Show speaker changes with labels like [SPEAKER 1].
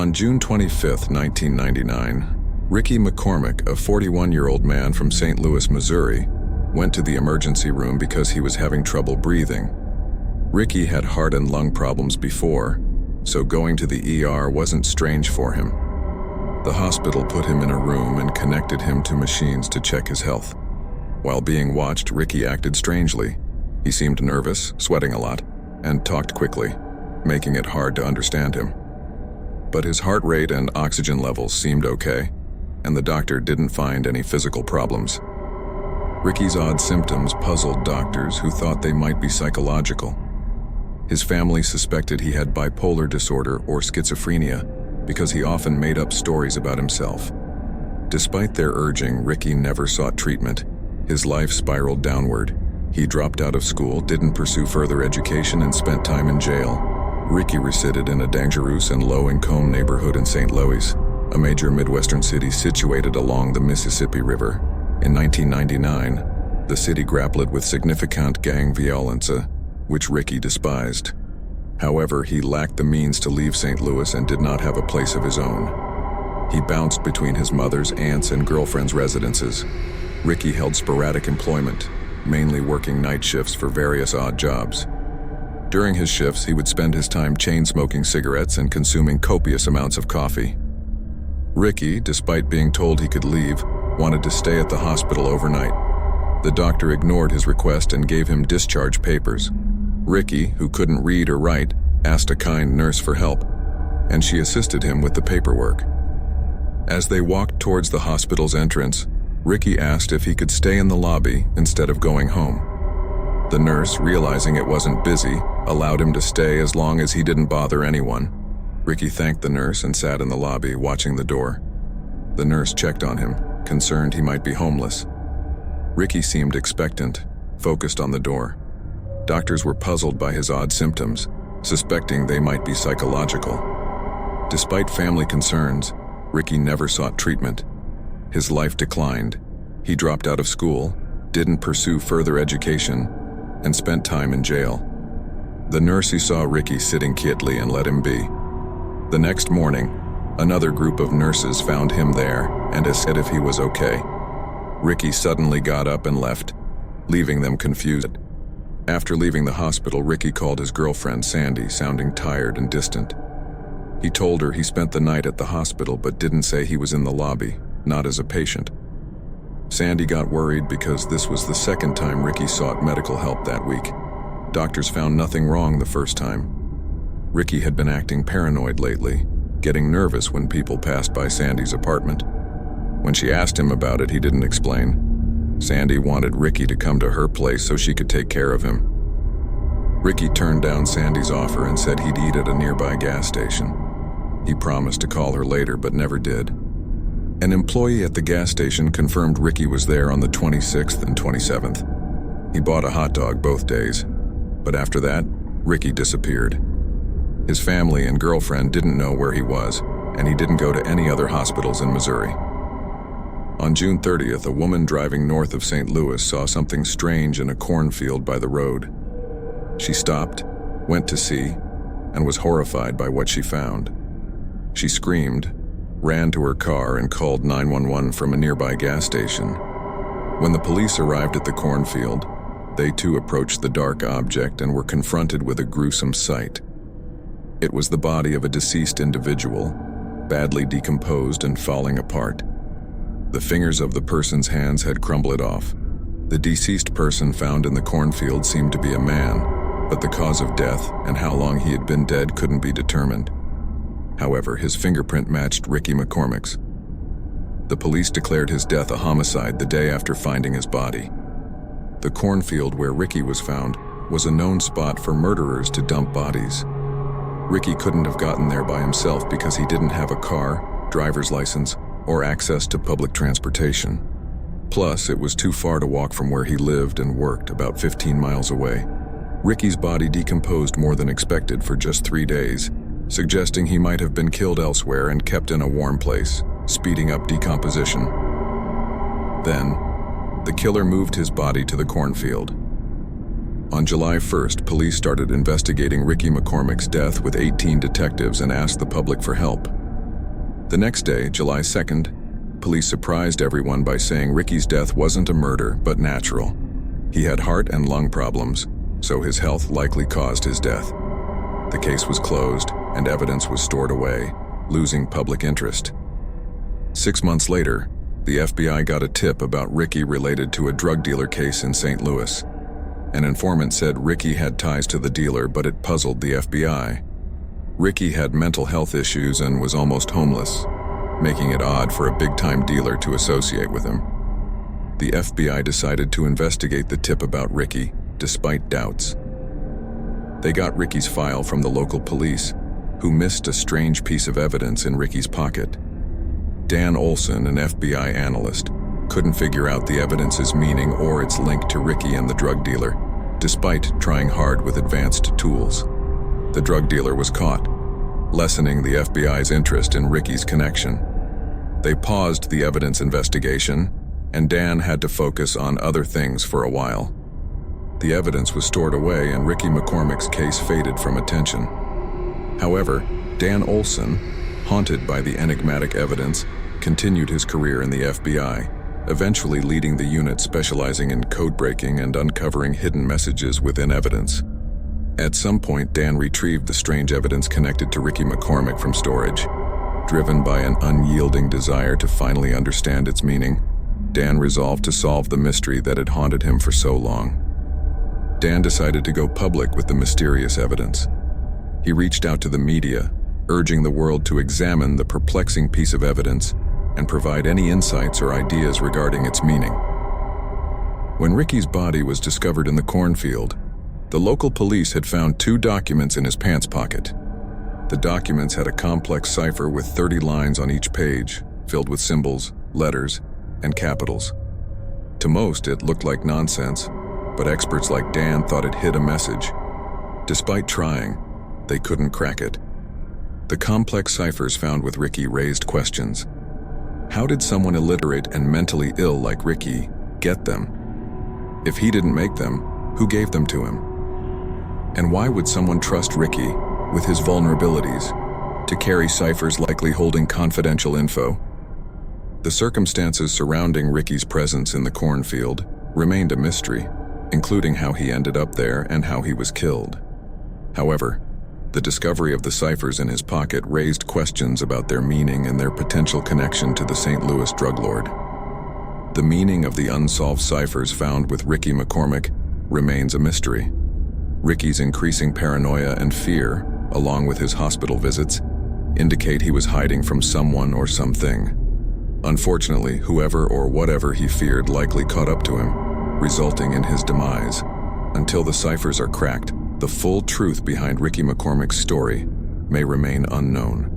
[SPEAKER 1] On June 25, 1999, Ricky McCormick, a 41-year-old man from St. Louis, Missouri, went to the emergency room because he was having trouble breathing. Ricky had heart and lung problems before, so going to the ER wasn't strange for him. The hospital put him in a room and connected him to machines to check his health. While being watched, Ricky acted strangely. He seemed nervous, sweating a lot, and talked quickly, making it hard to understand him. But his heart rate and oxygen levels seemed okay, and the doctor didn't find any physical problems. Ricky's odd symptoms puzzled doctors who thought they might be psychological. His family suspected he had bipolar disorder or schizophrenia because he often made up stories about himself. Despite their urging, Ricky never sought treatment. His life spiraled downward. He dropped out of school, didn't pursue further education, and spent time in jail. Ricky resided in a dangerous and low-income neighborhood in St. Louis, a major Midwestern city situated along the Mississippi River. In 1999, the city grappled with significant gang violence, which Ricky despised. However, he lacked the means to leave St. Louis and did not have a place of his own. He bounced between his mother's, aunt's, and girlfriend's residences. Ricky held sporadic employment, mainly working night shifts for various odd jobs. During his shifts, he would spend his time chain-smoking cigarettes and consuming copious amounts of coffee. Ricky, despite being told he could leave, wanted to stay at the hospital overnight. The doctor ignored his request and gave him discharge papers. Ricky, who couldn't read or write, asked a kind nurse for help, and she assisted him with the paperwork. As they walked towards the hospital's entrance, Ricky asked if he could stay in the lobby instead of going home. The nurse, realizing it wasn't busy, allowed him to stay as long as he didn't bother anyone. Ricky thanked the nurse and sat in the lobby, watching the door. The nurse checked on him, concerned he might be homeless. Ricky seemed expectant, focused on the door. Doctors were puzzled by his odd symptoms, suspecting they might be psychological. Despite family concerns, Ricky never sought treatment. His life declined. He dropped out of school, didn't pursue further education, and spent time in jail. The nurse saw Ricky sitting quietly and let him be. The next morning, another group of nurses found him there and asked if he was okay. Ricky suddenly got up and left, leaving them confused. After leaving the hospital, Ricky called his girlfriend Sandy, sounding tired and distant. He told her he spent the night at the hospital but didn't say he was in the lobby, not as a patient. Sandy got worried because this was the second time Ricky sought medical help that week. Doctors found nothing wrong the first time. Ricky had been acting paranoid lately, getting nervous when people passed by Sandy's apartment. When she asked him about it, he didn't explain. Sandy wanted Ricky to come to her place so she could take care of him. Ricky turned down Sandy's offer and said he'd eat at a nearby gas station. He promised to call her later but never did. An employee at the gas station confirmed Ricky was there on the 26th and 27th. He bought a hot dog both days, but after that, Ricky disappeared. His family and girlfriend didn't know where he was, and he didn't go to any other hospitals in Missouri. On June 30th, a woman driving north of St. Louis saw something strange in a cornfield by the road. She stopped, went to see, and was horrified by what she found. She screamed, ran to her car, and called 911 from a nearby gas station. When the police arrived at the cornfield, they too approached the dark object and were confronted with a gruesome sight. It was the body of a deceased individual, badly decomposed and falling apart. The fingers of the person's hands had crumbled off. The deceased person found in the cornfield seemed to be a man, but the cause of death and how long he had been dead couldn't be determined. However, his fingerprint matched Ricky McCormick's. The police declared his death a homicide the day after finding his body. The cornfield where Ricky was found was a known spot for murderers to dump bodies. Ricky couldn't have gotten there by himself because he didn't have a car, driver's license, or access to public transportation. Plus, it was too far to walk from where he lived and worked, about 15 miles away. Ricky's body decomposed more than expected for just 3 days, suggesting he might have been killed elsewhere and kept in a warm place, speeding up decomposition. Then, the killer moved his body to the cornfield. On July 1st, police started investigating Ricky McCormick's death with 18 detectives and asked the public for help. The next day, July 2nd, police surprised everyone by saying Ricky's death wasn't a murder, but natural. He had heart and lung problems, so his health likely caused his death. The case was closed, and evidence was stored away, losing public interest. 6 months later, the FBI got a tip about Ricky related to a drug dealer case in St. Louis. An informant said Ricky had ties to the dealer, but it puzzled the FBI. Ricky had mental health issues and was almost homeless, making it odd for a big-time dealer to associate with him. The FBI decided to investigate the tip about Ricky, despite doubts. They got Ricky's file from the local police, who missed a strange piece of evidence in Ricky's pocket. Dan Olson, an FBI analyst, couldn't figure out the evidence's meaning or its link to Ricky and the drug dealer, despite trying hard with advanced tools. The drug dealer was caught, lessening the FBI's interest in Ricky's connection. They paused the evidence investigation, and Dan had to focus on other things for a while. The evidence was stored away and Ricky McCormick's case faded from attention. However, Dan Olson, haunted by the enigmatic evidence, continued his career in the FBI, eventually leading the unit specializing in code breaking and uncovering hidden messages within evidence. At some point, Dan retrieved the strange evidence connected to Ricky McCormick from storage. Driven by an unyielding desire to finally understand its meaning, Dan resolved to solve the mystery that had haunted him for so long. Dan decided to go public with the mysterious evidence. He reached out to the media, urging the world to examine the perplexing piece of evidence and provide any insights or ideas regarding its meaning. When Ricky's body was discovered in the cornfield, the local police had found 2 documents in his pants pocket. The documents had a complex cipher with 30 lines on each page, filled with symbols, letters, and capitals. To most, it looked like nonsense, but experts like Dan thought it hid a message. Despite trying, they couldn't crack it. The complex ciphers found with Ricky raised questions. How did someone illiterate and mentally ill like Ricky get them? If he didn't make them, who gave them to him? And why would someone trust Ricky, with his vulnerabilities, to carry ciphers likely holding confidential info? The circumstances surrounding Ricky's presence in the cornfield remained a mystery, including how he ended up there and how he was killed. However, the discovery of the ciphers in his pocket raised questions about their meaning and their potential connection to the St. Louis drug lord. The meaning of the unsolved ciphers found with Ricky McCormick remains a mystery. Ricky's increasing paranoia and fear, along with his hospital visits, indicate he was hiding from someone or something. Unfortunately, whoever or whatever he feared likely caught up to him, resulting in his demise. Until the ciphers are cracked, the full truth behind Ricky McCormick's story may remain unknown.